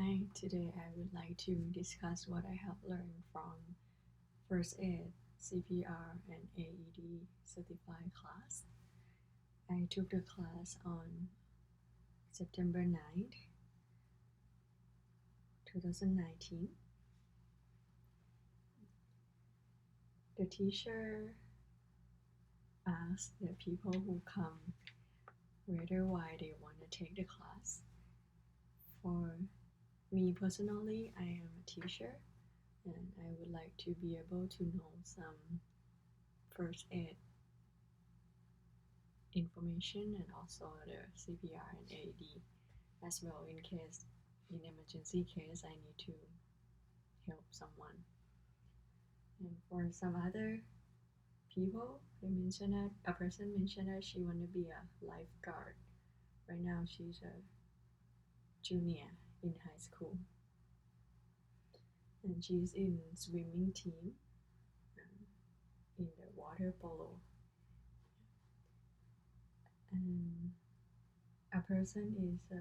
Hi, today I would like to discuss what I have learned from first aid, CPR, and AED certified class. I took the class on September 9th, 2019. The teacher asked the people who come whether why they want to take the class. For me personally, I am a teacher and I would like to be able to know some first aid information and also the CPR and AED as well in emergency case I need to help someone. And for some other people, they mentioned that a person mentioned that she want to be a lifeguard. Right now she's a junior in high school and she's in swimming team in the water polo. And a person is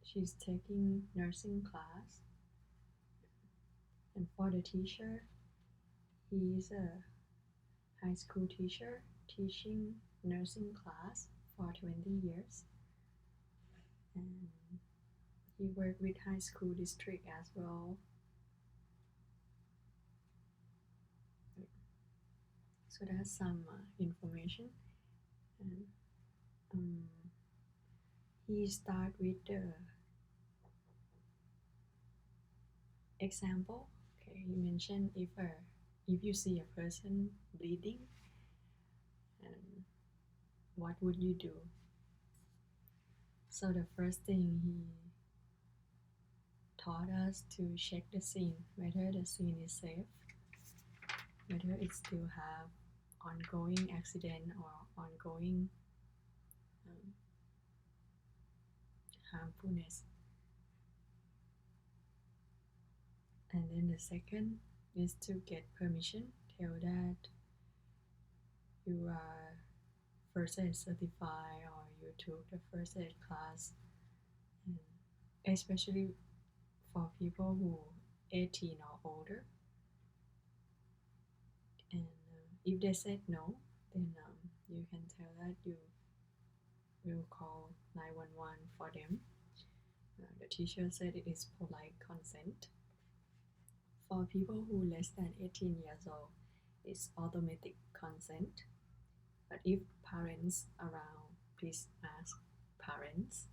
she's taking nursing class, and for the teacher, he's a high school teacher teaching nursing class for 20 years, and he worked with high school district as well. So that's some information, and he start with the example. Okay, he mentioned if you see a person bleeding, and what would you do? So the first thing he taught us to check the scene, whether the scene is safe, whether it still have ongoing accident or ongoing harmfulness. And then the second is to get permission, tell that you are first aid certified or you took the first aid class, and especially for people who 18 or older. And if they said no, then you can tell that you will call 911 for them. The teacher said it is polite consent. For people who less than 18 years old, it's automatic consent. But if parents around, please ask parents.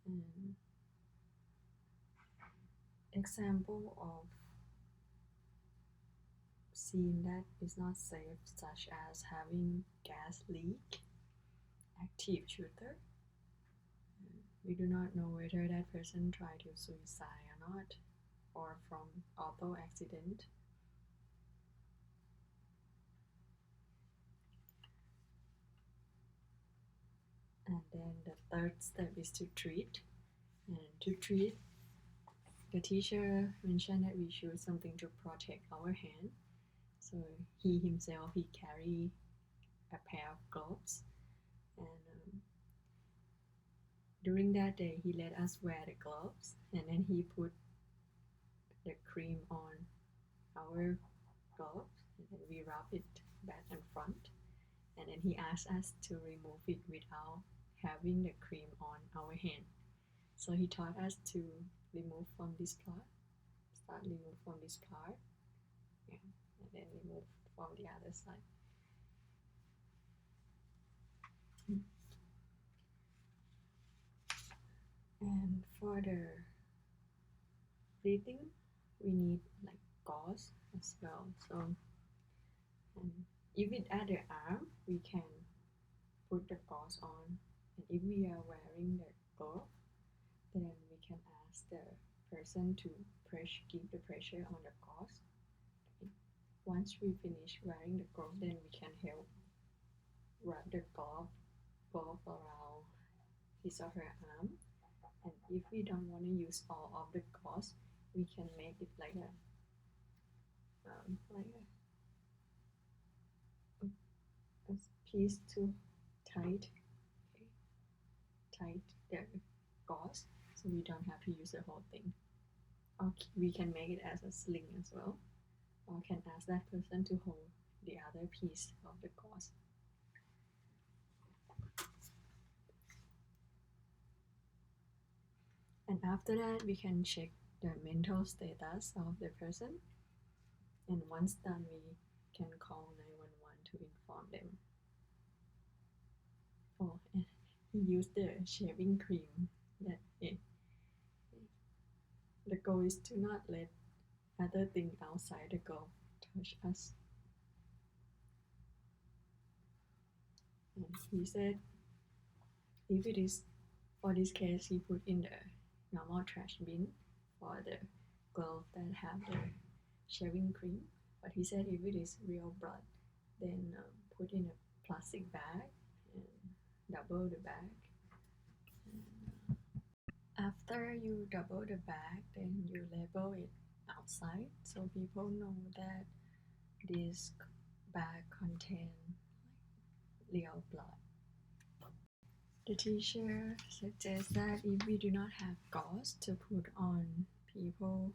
And example of scene that is not safe, such as having gas leak, active shooter. We do not know whether that person tried to suicide or not, or from auto accident. And then the third step is to treat. And to treat, the teacher mentioned that we choose something to protect our hand. So he himself, he carry a pair of gloves, and during that day he let us wear the gloves, and then he put the cream on our gloves, and then we rub it back and front, and then he asked us to remove it without having the cream on our hand. So he taught us to remove from this part, start remove from this part, yeah, and then remove from the other side. And for the breathing, we need like gauze as well. So if it at the arm, we can put the gauze on, and if we are wearing the glove, then we can ask the person to give the pressure on the gauze. Once we finish wearing the glove, then we can help wrap the glove around his or her arm. And if we don't want to use all of the gauze, we can make it like a piece to tight, okay, tight the gauze, so we don't have to use the whole thing. Or we can make it as a sling as well, or can ask that person to hold the other piece of the gauze. And after that, we can check the mental status of the person. And once done, we can call 911 to inform them. Oh, and he used the shaving cream. That the goal is to not let other things outside the goal touch us. And he said, if it is for this case, he put in the normal trash bin for the glove that have the shaving cream. But he said if it is real blood, then put in a plastic bag and double the bag. And after you double the bag, then you label it outside so people know that this bag contains real blood. The teacher suggests that if we do not have gauze to put on people's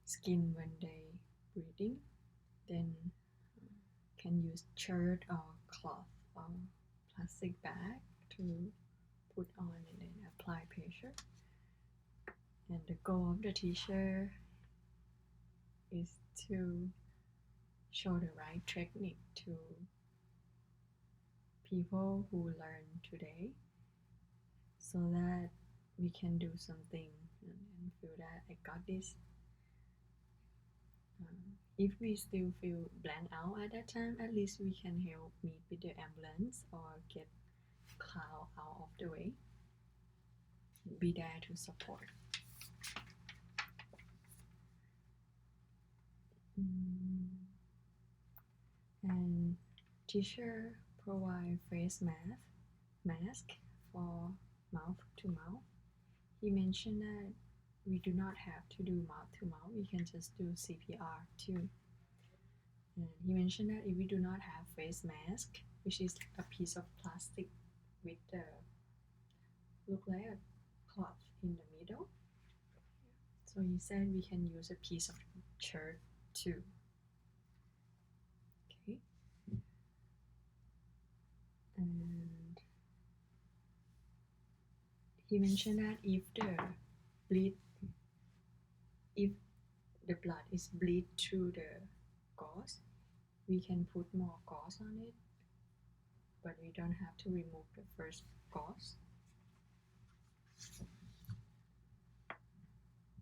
skin when they breathing, then can use shirt or cloth or plastic bag to put on and then apply pressure. And the goal of the teacher is to show the right technique to people who learn today, so that we can do something and feel that I got this. If we still feel blank out at that time, at least we can help meet with the ambulance or get cloud out of the way. Be there to support. And teacher provide face mask for mouth to mouth. He mentioned that we do not have to do mouth to mouth, we can just do CPR too. And he mentioned that if we do not have face mask, which is a piece of plastic with the look like a cloth in the middle, so he said we can use a piece of shirt too. Okay. And he mentioned that if the blood is bleed through the gauze, we can put more gauze on it, but we don't have to remove the first gauze.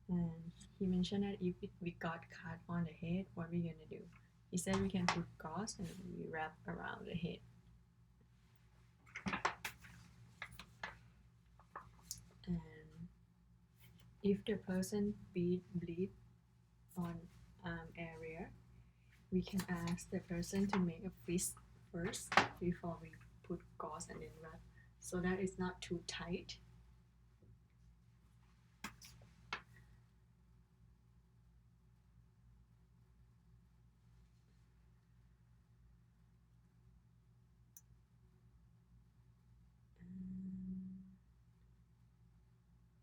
And he mentioned that if we got cut on the head, what we gonna do? He said we can put gauze and we wrap around the head. And if the person bleed on arm area, we can ask the person to make a fist first before we put gauze and then wrap, so that it's not too tight.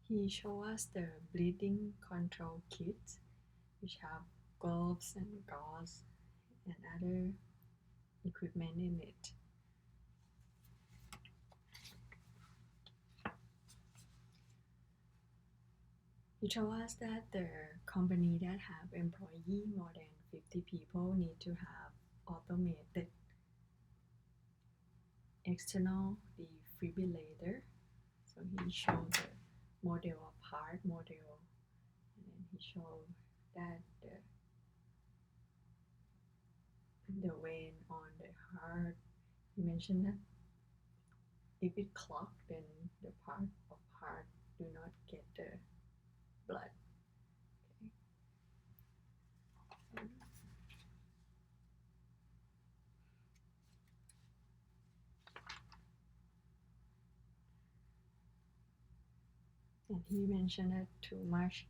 He showed us the bleeding control kits, which have gloves and gauze and other equipment in it. He told us that the company that have employee more than 50 people need to have automated external defibrillator. So he showed the model of heart model, and then he showed that the vein on the heart. He mentioned that if it clogged, then the part of heart do not get the blood. Okay. And he mentioned that too much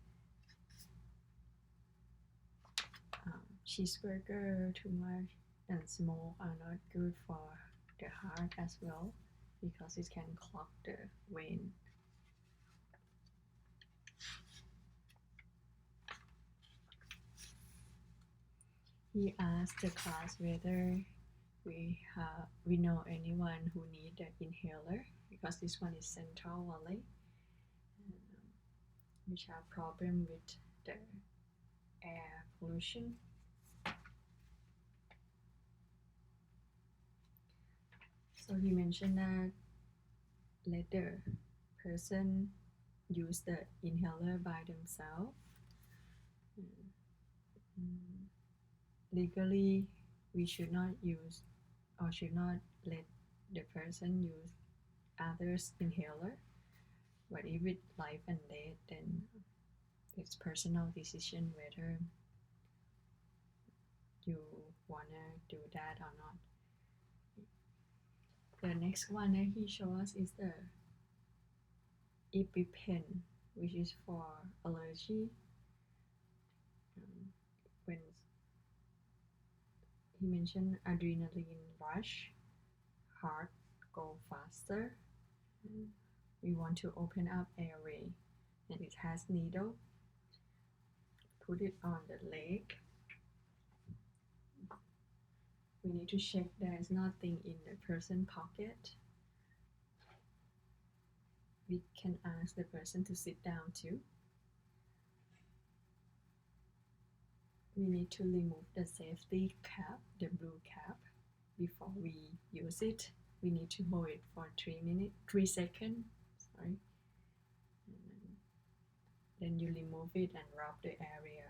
cheeseburger, too much and smoke are not good for the heart as well because it can clog the vein. He asked the class whether we know anyone who need an inhaler because this one is Central Valley, which have problem with the air pollution. So he mentioned that let the person use the inhaler by themselves. Legally, we should not use or should not let the person use others' inhaler. But if it's life and death, then it's personal decision whether you wanna do that or not. The next one that he shows us is the EpiPen, which is for allergy. When he mentioned adrenaline rush, heart go faster, we want to open up airway, and it has needle. Put it on the leg. We need to check there's nothing in the person pocket. We can ask the person to sit down too. We need to remove the safety cap, the blue cap, before we use it. We need to hold it for 3 seconds. Sorry. Then you remove it and rub the area.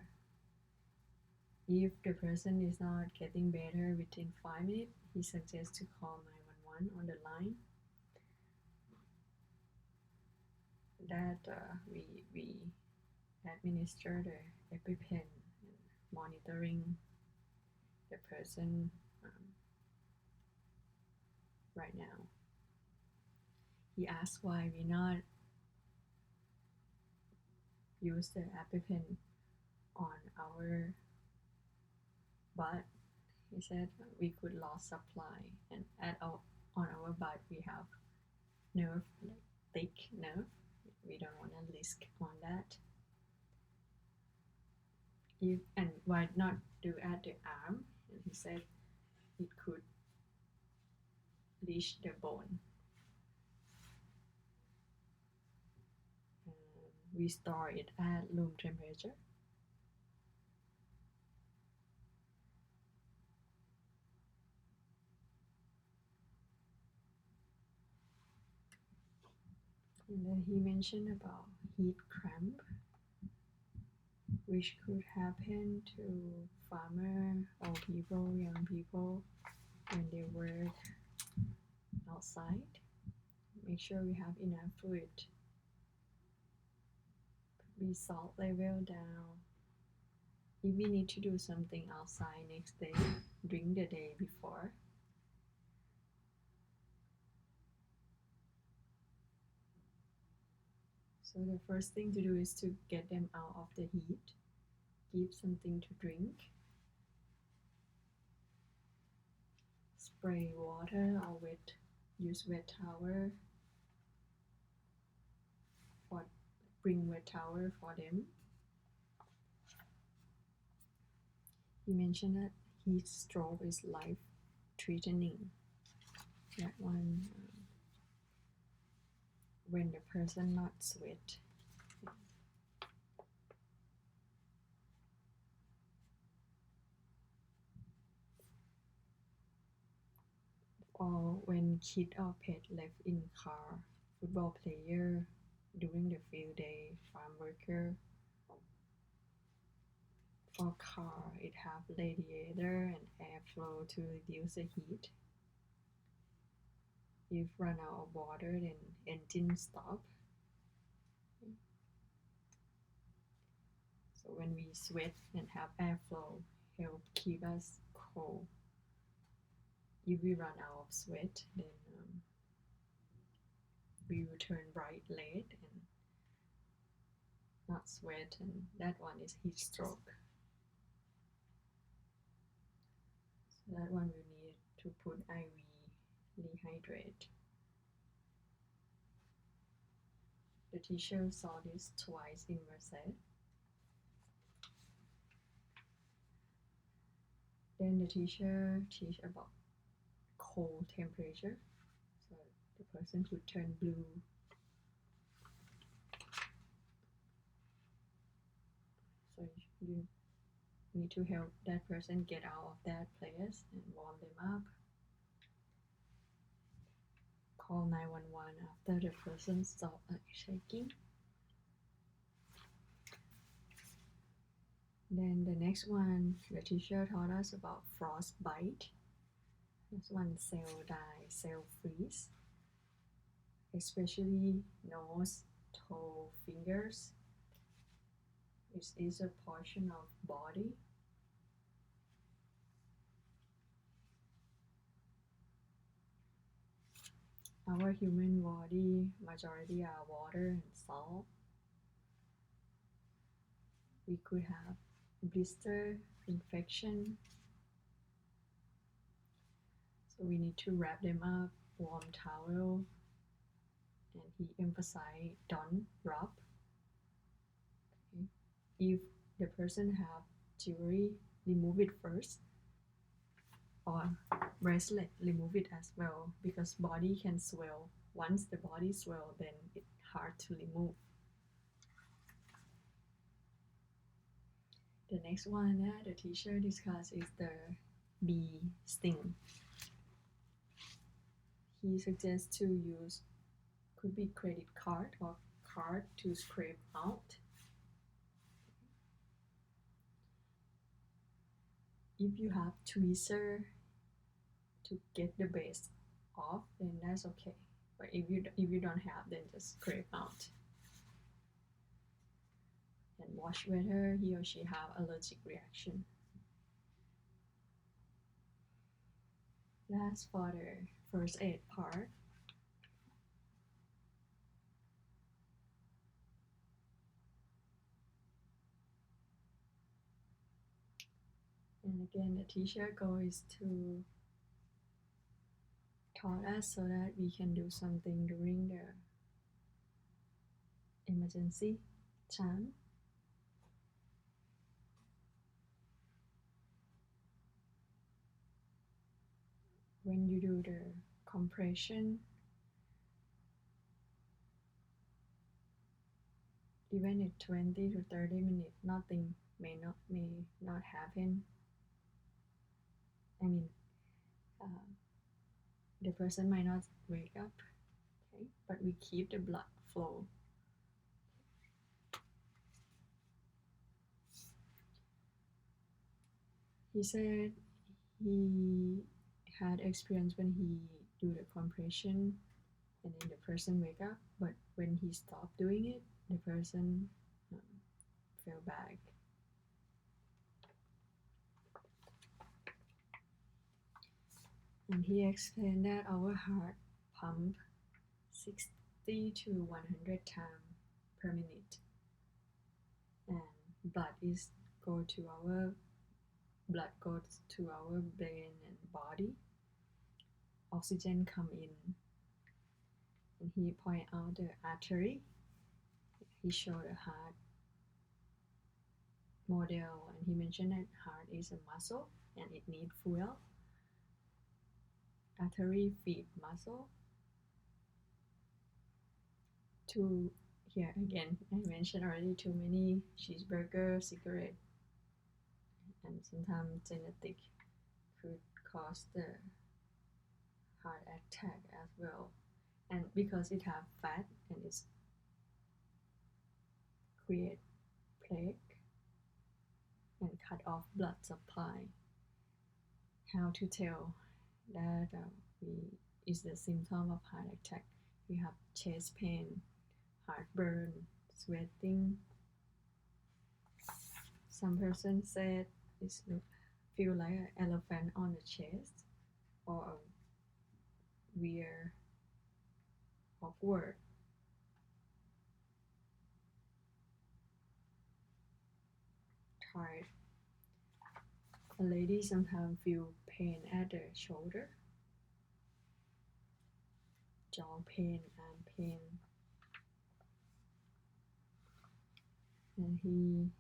If the person is not getting better within 5 minutes, he suggests to call 911 on the line. That we administer the EpiPen, monitoring the person right now. He asked why we not use the EpiPen on our butt. He said we could lose supply, and on our butt we have nerve, like thick nerve. We don't want to risk on that. And why not do at the arm? And he said it could reach the bone. We store it at room temperature. And then he mentioned about heat cramp, which could happen to farmer, old people, young people when they work outside. Make sure we have enough fluid. Put the salt level down. If we need to do something outside next day, drink the day before. So the first thing to do is to get them out of the heat. Give something to drink. Spray water or use wet towel. Bring wet towel for them. He mentioned that heat stroke is life-threatening. That one, when the person not sweat. Or when kid or pet left in car, football player during the field day, farm worker. For car, it have radiator and airflow to reduce the heat. If run out of water, then engine stop. So when we sweat and have airflow, help keep us cold. If we run out of sweat, then we will turn bright red and not sweat, and that one is heat stroke. So that one we need to put IV rehydrate. The teacher saw this twice in Merced. Then the teacher teach about cold temperature, so the person could turn blue. So you need to help that person get out of that place and warm them up. Call 911 after the person stopped shaking. Then the next one, the teacher taught us about frostbite. This one, cell die, cell freeze, especially nose, toe, fingers. It is a portion of body. Our human body, majority are water and salt. We could have blister, infection. So we need to wrap them up, warm towel, and he emphasized don't rub. Okay. If the person have jewelry, remove it first, or bracelet, remove it as well, because body can swell. Once the body swell, then it's hard to remove. The next one that the teacher discussed is the bee sting. He suggests to use, could be credit card or card to scrape out. If you have tweezer to get the base off, then that's okay. But if you don't have, then just scrape out. And watch whether he or she have allergic reaction. That's for the first aid part. And again, the teacher goal is to taught us so that we can do something during the emergency time. When you do the compression, even at 20 to 30 minutes, nothing may not happen. I mean, the person might not wake up, okay, but we keep the blood flow. He said he had experience when he do the compression and then the person wake up, but when he stopped doing it, the person fell back. And he explained that our heart pump 60 to 100 times per minute, and blood goes to our brain and body. Oxygen come in, and he point out the artery. He showed a heart model, and he mentioned that heart is a muscle and it needs fuel. Artery feed muscle. To here again, I mentioned already, too many cheeseburger, cigarette, and sometimes genetic could cause the heart attack as well. And because it have fat and it's create plaque and cut off blood supply. How to tell that is the symptom of heart attack? We have chest pain, heartburn, sweating. Some person said it feel like an elephant on the chest, or a weird, awkward. Tired. A lady sometimes feel pain at the shoulder, jaw pain, arm pain, and he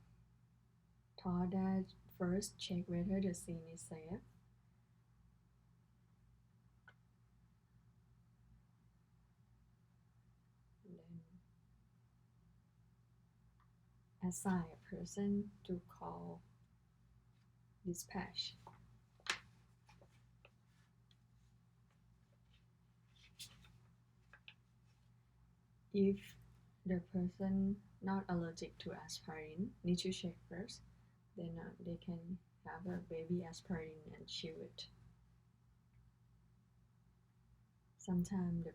thought that first check whether the scene is safe. And then assign a person to call dispatch. If the person not allergic to aspirin, need to check first, then they can have a baby aspirin and chew it. Sometimes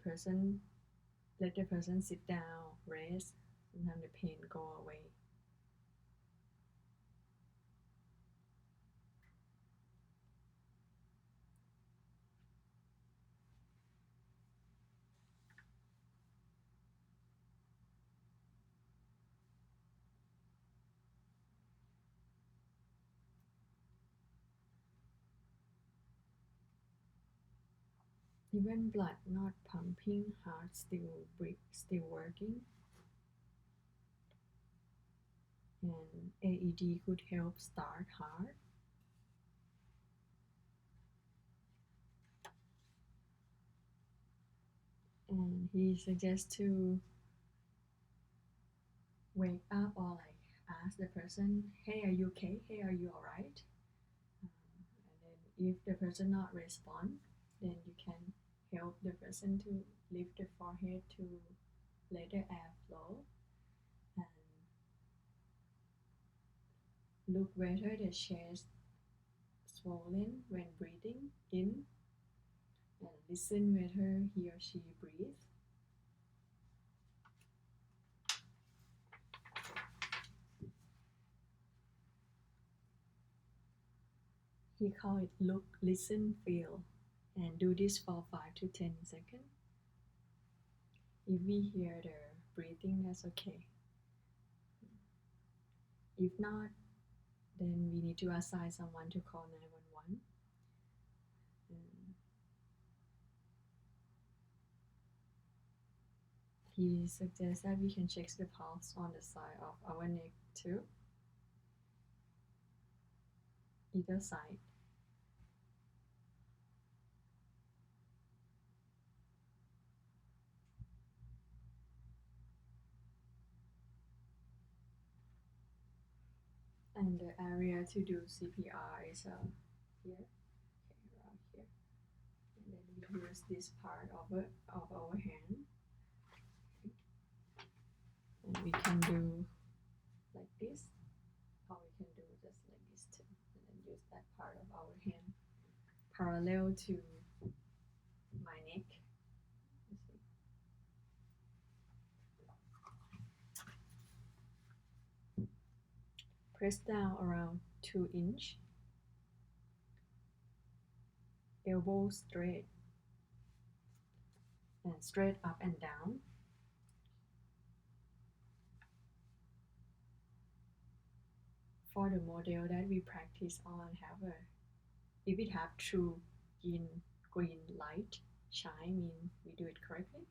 let the person sit down, rest, sometimes the pain go away. Even blood not pumping, heart still working, and AED could help start heart. And he suggests to wake up or ask the person, hey, are you okay? Hey, are you alright? And then if the person not respond, then you can help the person to lift the forehead to let the air flow, and look whether the chest swollen when breathing in, and listen whether he or she breathes. He called it look, listen, feel, and do this for 5 to 10 seconds. If we hear the breathing, that's okay. If not, then we need to assign someone to call 911. He suggests that we can check the pulse on the side of our neck too, either side. And the area to do CPR is here, okay, around here. And then we use this part of our hand. Okay. And we can do like this, or we can do just like this too. And then use that part of our hand parallel to my neck. Press down around 2 inch. Elbow straight and straight up and down. For the model that we practice on, if it have true green light shine, mean we do it correctly.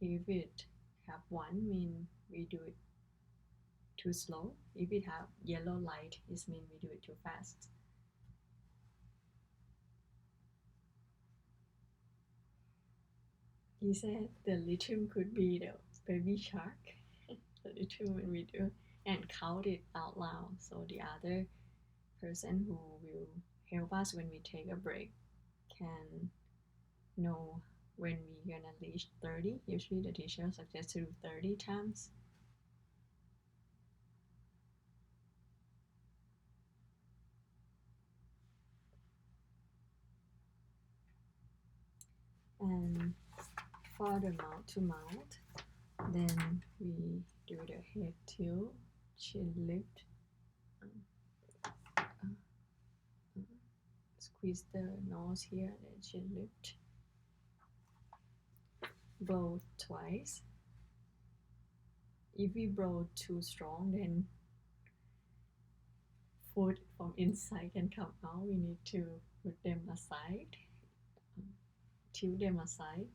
If it have one, mean we do it too slow. If it have yellow light, it mean we do it too fast. He said the rhythm could be the baby shark, the rhythm when we do, and count it out loud, so the other person who will help us when we take a break can know when we're gonna reach 30. Usually the teacher suggests to do 30 times. And for the mouth to mouth, then we do the head tilt, chin lift, squeeze the nose here, then chin lift, blow twice. If we blow too strong, then food from inside can come out, we need to put them aside, tilt them aside.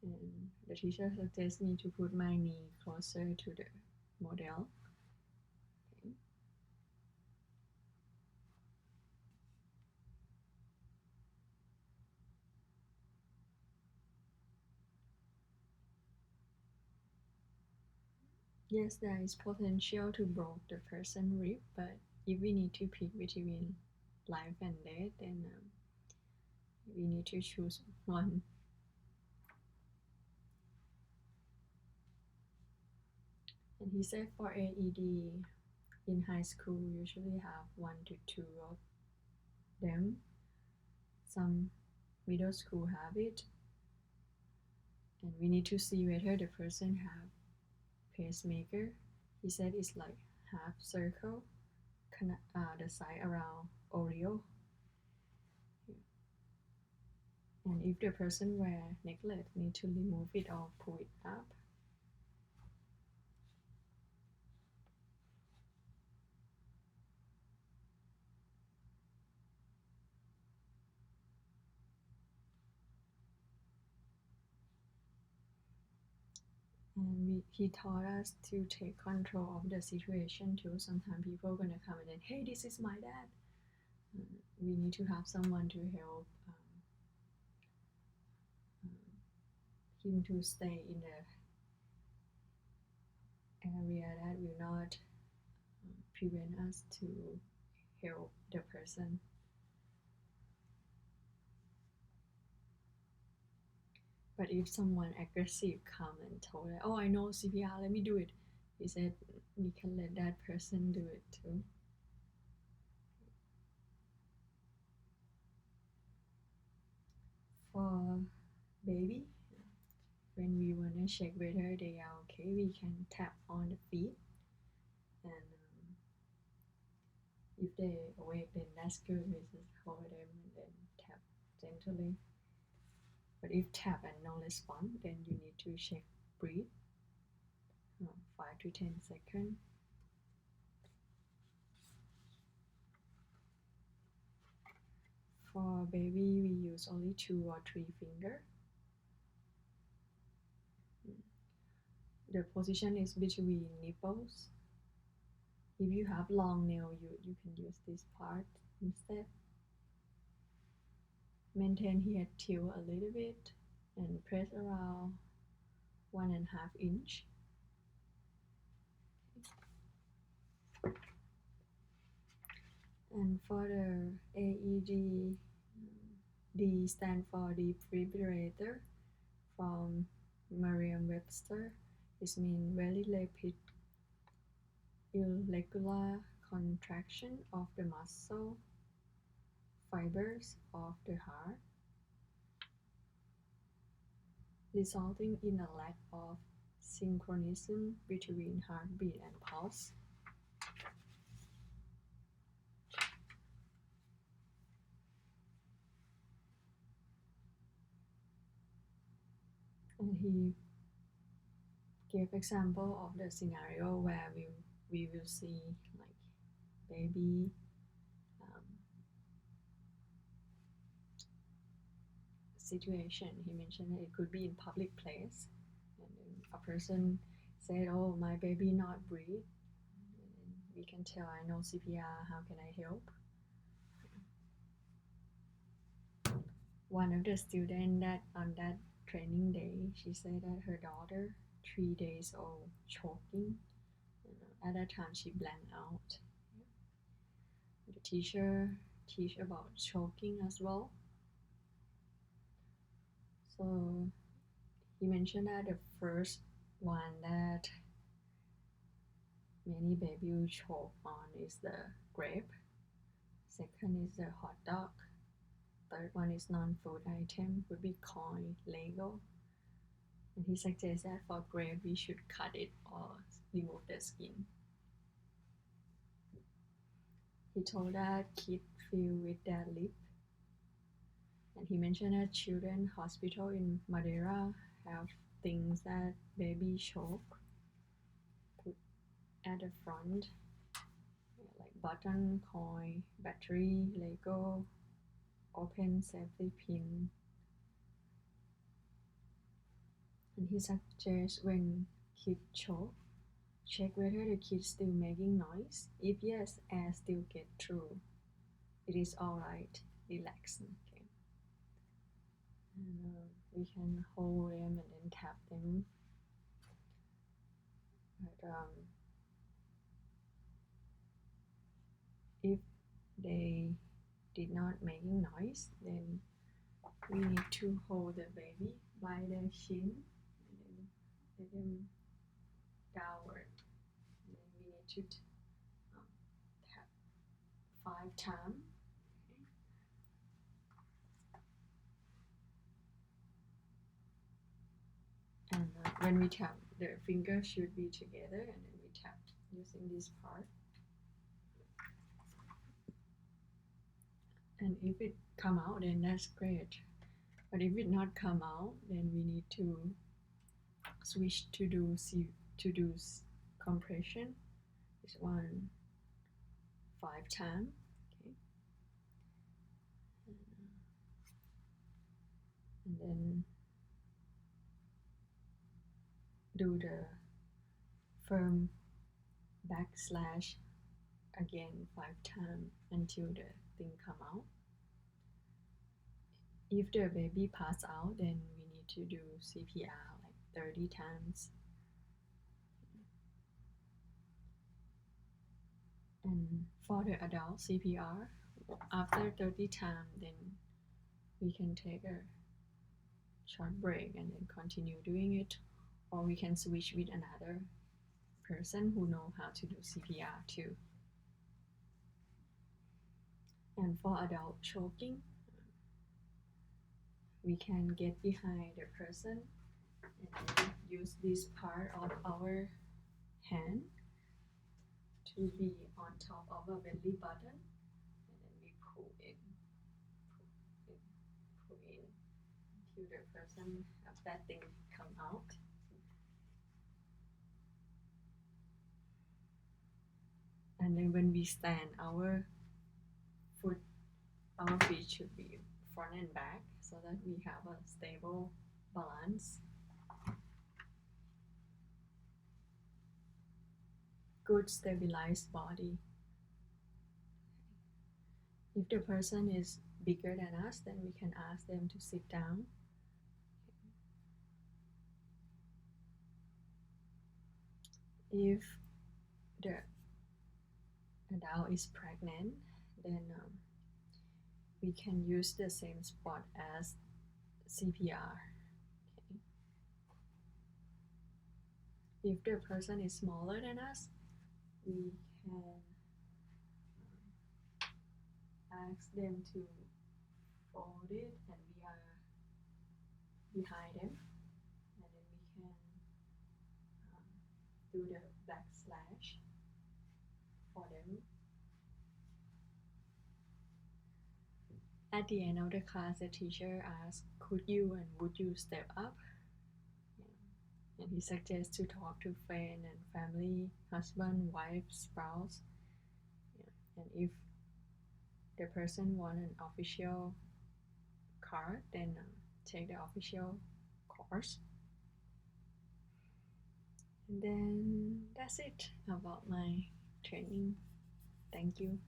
And the teacher suggests me to put my knee closer to the model. Okay. Yes, there is potential to break the person rib, but if we need to pick between life and death, then we need to choose one. And he said for AED in high school usually have 1 to 2 of them. Some middle school have it, and we need to see whether the person have pacemaker. He said it's like half circle, the side around Oreo. And if the person wear necklace, need to remove it or pull it up. And he taught us to take control of the situation too. Sometimes people are gonna come and then, hey, this is my dad. We need to have someone to help him to stay in the area that will not prevent us to help the person. But if someone aggressive come and told her, oh, I know CPR, let me do it, he said we can let that person do it too. For baby, when we want to check whether they are okay, we can tap on the feet, and if they awake, then that's good. We just hold them and then tap gently. But if tap and no response, then you need to check breathe, 5 to 10 seconds. For baby, we use only 2 or 3 fingers. The position is between nipples. If you have long nail, you can use this part instead. Maintain here tilt a little bit and press around 1.5 inch. And for the AED, D stand for defibrillator from Merriam-Webster. It means very rapid irregular contraction of the muscle fibers of the heart, resulting in a lack of synchronism between heartbeat and pulse. And he gave example of the scenario where we will see like baby situation. He mentioned that it could be in public place, and then a person said, oh, my baby not breathe, and we can tell, I know CPR, how can I help? One of the students that on that training day, she said that her daughter, 3 days old, choking. At that time, she blanked out. The teacher teach about choking as well. So he mentioned that the first one that many baby will choke on is the grape. Second is the hot dog. Third one is non-food item, would be coin, Lego. And he suggests that for grape, we should cut it or remove the skin. He told that kids feel with their lip. And he mentioned that children's hospital in Madeira have things that baby choke put at the front, like button, coin, battery, Lego, open safety pin. And he suggests when kids choke, check whether the kid still making noise. If yes, air still get through. It is alright. Relax. Okay. And we can hold them and then tap them. But if they did not making noise, then we need to hold the baby by their chin and then let them downward. And then we need to tap 5 times. And when we tap, the fingers should be together, and then we tap using this part. And if it come out, then that's great. But if it not come out, then we need to switch to do compression. This one 5 times. Okay. And then do the firm backslash again 5 times until the thing come out. If the baby pass out, then we need to do CPR like 30 times. And for the adult CPR, after 30 times, then we can take a short break and then continue doing it, or we can switch with another person who know how to do CPR too. And for adult choking, we can get behind the person and use this part of our hand to be on top of a belly button, and then we pull in until the person have that thing come out. And then when we stand, our feet should be front and back so that we have a stable balance. Good stabilized body. If the person is bigger than us, then we can ask them to sit down. If the adult is pregnant, then we can use the same spot as CPR. Okay. If the person is smaller than us, we can ask them to fold it and we are behind them, and then we can do the backslash for them. At the end of the class, the teacher asked, could you and would you step up? Yeah. And he suggests to talk to friend and family, husband, wife, spouse. Yeah. And if the person wants an official card, then take the official course. And then that's it about my training. Thank you.